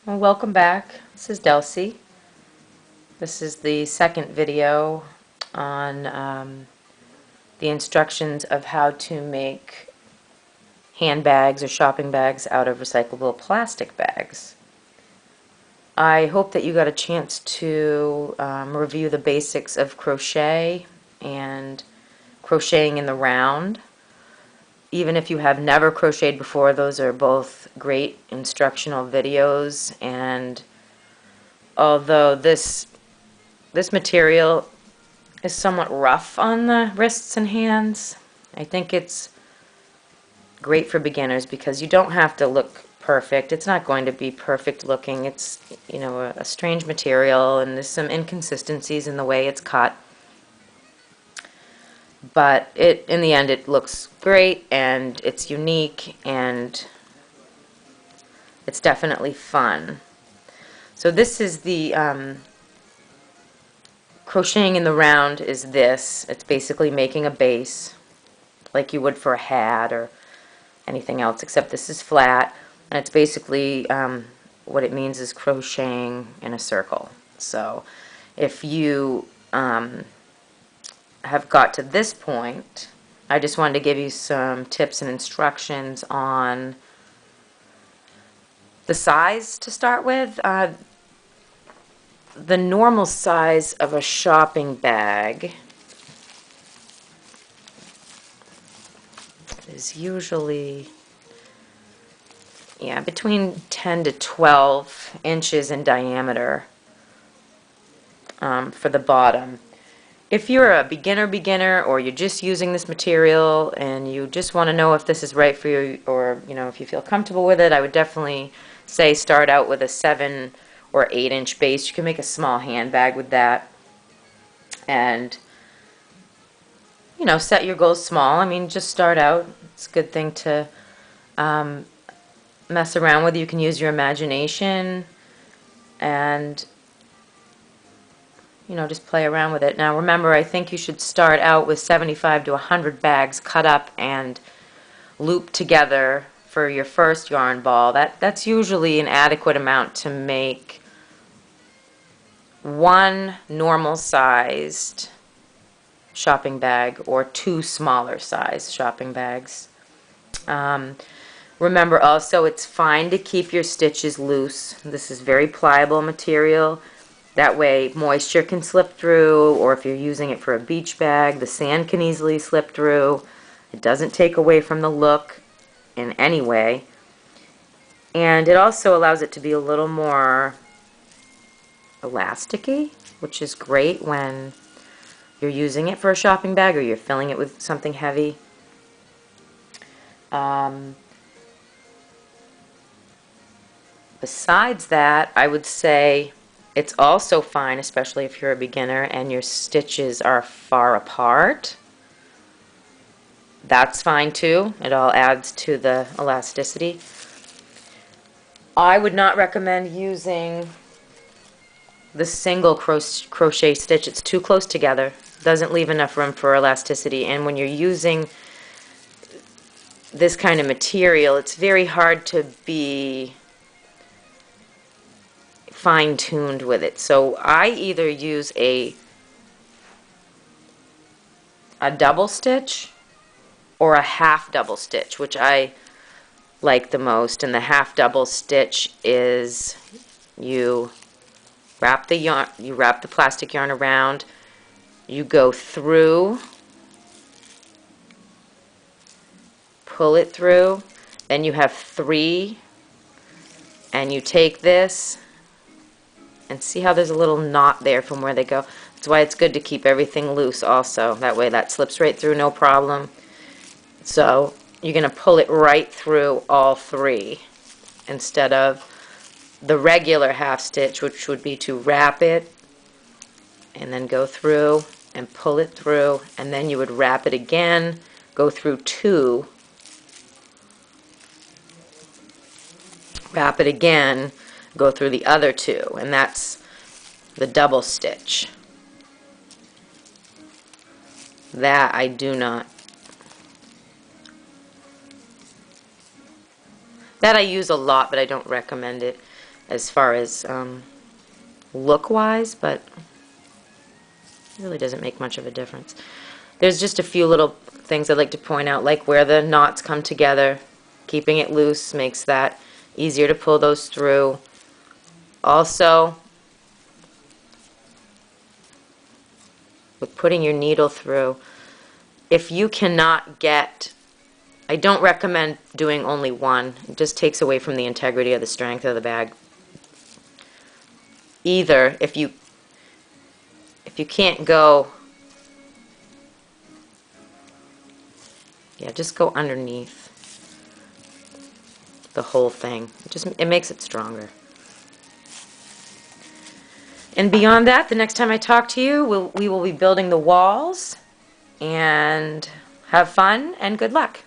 Well, welcome back. This is Delsey. This is the second video on the instructions of how to make handbags or shopping bags out of recyclable plastic bags. I hope that you got a chance to review the basics of crochet and crocheting in the round. Even if you have never crocheted before, those are both great instructional videos, and although this material is somewhat rough on the wrists and hands, I think it's great for beginners because you don't have to look perfect. It's not going to be perfect looking. It's, a strange material, and there's some inconsistencies in the way it's cut. But in the end, it looks great, and it's unique, and it's definitely fun. So this is the crocheting in the round is this. It's basically making a base like you would for a hat or anything else, except this is flat, and it's basically what it means is crocheting in a circle. So if you have got to this point, I just wanted to give you some tips and instructions on the size to start with. The normal size of a shopping bag is usually between 10 to 12 inches in diameter for the bottom. If you're a beginner or you're just using this material and you just want to know if this is right for you, or if you feel comfortable with it, I would definitely say start out with a 7 or 8 inch base. You can make a small handbag with that, and set your goals small. I mean, just start out. It's a good thing to mess around with. You can use your imagination and just play around with it. Now remember, I think you should start out with 75 to 100 bags cut up and looped together for your first yarn ball. That's usually an adequate amount to make one normal sized shopping bag or two smaller sized shopping bags. Remember also, it's fine to keep your stitches loose. This is very pliable material. That way moisture can slip through, or if you're using it for a beach bag, the sand can easily slip through. It doesn't take away from the look in any way. And it also allows it to be a little more elasticy, which is great when you're using it for a shopping bag or you're filling it with something heavy. Besides that, I would say it's also fine, especially if you're a beginner and your stitches are far apart. That's fine too. It all adds to the elasticity. I would not recommend using the single crochet stitch. It's too close together. Doesn't leave enough room for elasticity. And when you're using this kind of material, it's very hard to be fine-tuned with it. So I either use a double stitch or a half double stitch, which I like the most. And the half double stitch is you wrap the plastic yarn around, you go through, pull it through, then you have 3, and you take this and see how there's a little knot there from where they go. That's why it's good to keep everything loose also. That way that slips right through, no problem. So you're going to pull it right through all 3 instead of the regular half stitch, which would be to wrap it and then go through and pull it through, and then you would wrap it again, go through 2, wrap it again, go through the other 2, and that's the double stitch. That I do not. That I use a lot, but I don't recommend it. as far as look-wise, but it really doesn't make much of a difference. There's just a few little things I'd like to point out, like where the knots come together. Keeping it loose makes that easier to pull those through. Also, with putting your needle through, if you cannot get, I don't recommend doing only one. It just takes away from the integrity or the strength of the bag. Either, if you can't go, yeah, just go underneath the whole thing. It makes it stronger. And beyond that, the next time I talk to you, we will be building the walls, and have fun and good luck.